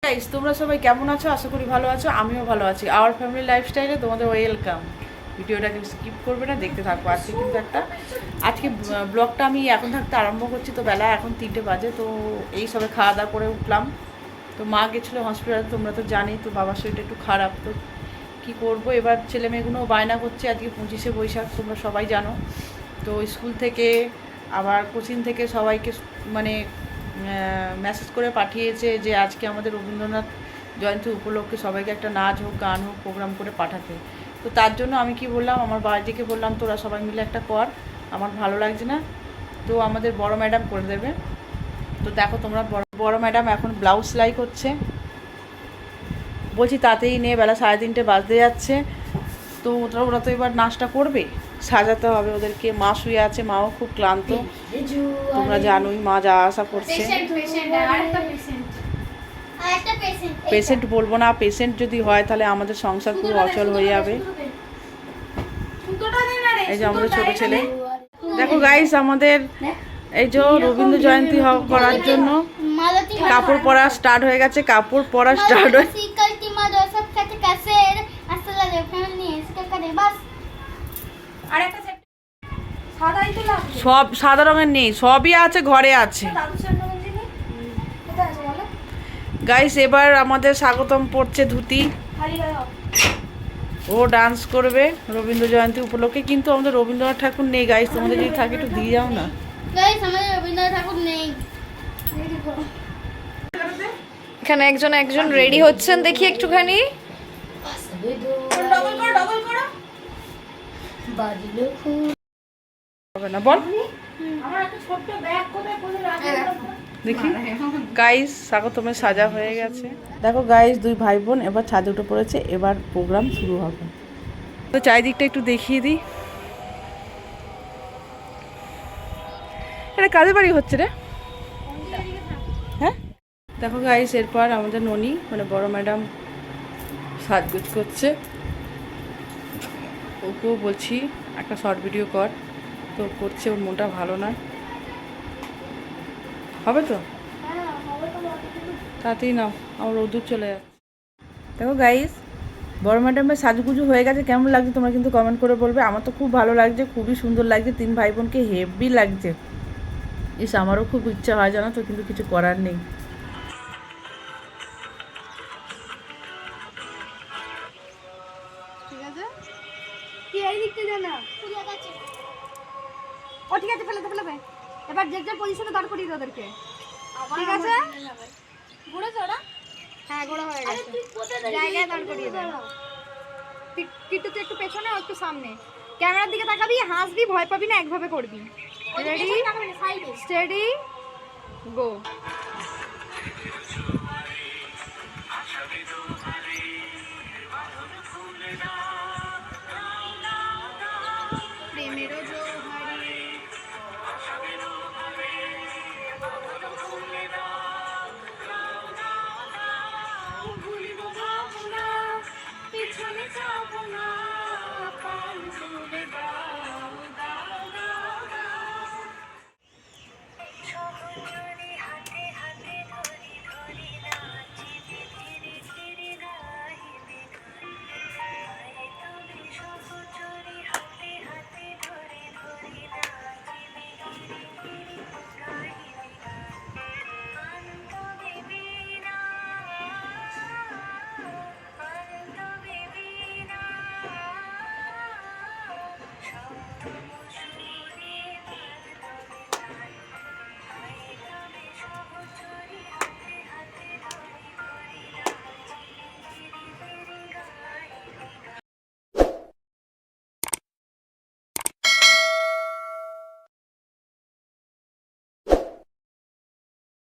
Guys, তোমরা সবাই কেমন আছো? আশা করি ভালো আছো, আমিও ভালো আছি। আওয়ার ফ্যামিলি লাইফস্টাইলে তোমাদের ওয়েলকাম। ভিডিওটাকে স্কিপ করবে না, দেখতে থাকবো। আজকে ব্লগটা আমি এখন থাকতে আরম্ভ করছি। তো বেলা এখন 3টে বাজে। তো এই সবে খাওয়া দাওয়া করে উঠলাম। তো মা গেছিলো হসপিটালে, তোমরা তো জানি। তো বাবার শরীরটা একটু খারাপ। তো কী করবো, এবার ছেলে মেয়েগুলো বায়না করছে আজকে 25শে বৈশাখ, তোমরা সবাই জানো। তো স্কুল থেকে আবার কোচিং থেকে সবাইকে মানে মেসেজ করে পাঠিয়েছে যে আজকে আমাদের রবীন্দ্রনাথ জয়ন্তী উপলক্ষে সবাইকে একটা নাচ হোক, গান হোক, প্রোগ্রাম করে পাঠাতে। তো তার জন্য আমি কি বললাম, আমার বাড়িকে বললাম তোরা সবাই মিলে একটা কর, আমার ভালো লাগছে না। তো আমাদের বড় ম্যাডাম করে দেবে। তো দেখো তোমরা, বড় ম্যাডাম এখন ব্লাউজ সেলাই করছে। বলছি তাতেই নে, বেলা 3:30 বাজতে যাচ্ছে। তো ওরা তো এবার নাচটা করবে, সাজাতে হবে ওদেরকে। মা শুয়ে আছে, মাও খুব ক্লান্ত, তোমরা জানোই। মা যা আশা করছে। পেশেন্ট বলবো না, পেশেন্ট যদি হয় তাহলে আমাদের সংসার পুরো অচল হয়ে যাবে। এই যে আমাদের ছোট ছেলে, দেখো গাইস, আমাদের এই যে রবীন্দ্র জয়ন্তী করার জন্য কাপড় পরা স্টার্ট হয়ে গেছে। কাপড় পরা স্টার্ট হয়ে সব সাদা রঙের নেই, সবই আছে, ঘরে আছে। গাইস, এবার আমাদের স্বাগতম পড়ছে ধুতি। ও ডান্স করবে রবীন্দ্র জয়ন্তী উপলক্ষে। কিন্তু আমাদের রবীন্দ্রনাথ ঠাকুর নেই গাইস, তোমাদের যদি থাকে একটু দিয়ে যাও না। এখানে একজন রেডি হচ্ছেন, দেখি একটুখানি। হবে না, বল দেখি। গাইস, স্বাগতমের সাজা হয়ে গেছে। দেখো গাইস, দুই ভাই বোন এবার ছাদে উঠে পড়েছে। এবার প্রোগ্রাম শুরু হবে। তো চারিদিকটা একটু দেখিয়ে দিই। এটা কাদের বাড়ি হচ্ছে রে? হ্যাঁ, দেখো গাইস, এরপর আমাদের ননি মানে বড় ম্যাডাম সাজগোজ করছে। ওকেও বলছি একটা শর্ট ভিডিও কর, তো করছে। ওর মনটা ভালো না। হবে তো তাতেই নাও, আমার রোদুর চলে যাচ্ছে। দেখো গাইস, বড় ম্যাডামের সাজগুজু হয়ে গেছে। কেমন লাগছে তোমরা কিন্তু কমেন্ট করে বলবে। আমার তো খুব ভালো লাগছে, খুবই সুন্দর লাগছে। 3 ভাই বোনকে হেভি লাগছে। আমারও খুব ইচ্ছা হয় জানো তো, কিন্তু কিছু করার নেই। ঠিক আছে, কি এই দিকতে জানা ও ঠিক আছে, ফেলে এবার যে পজিশনে দাঁড় করিয়ে ওদেরকে। ঠিক আছে, ঘুরেছে ওরা? হ্যাঁ, ঘোরা হয়ে গেছে। জায়গায় দাঁড় করিয়ে দাও। কিন্তু তুই একটু পেছনে, একটু সামনে। ক্যামেরার দিকে তাকাবি, হাসবি, ভয় পাবি না, একভাবে করবি। রেডি, স্টেডি, গো।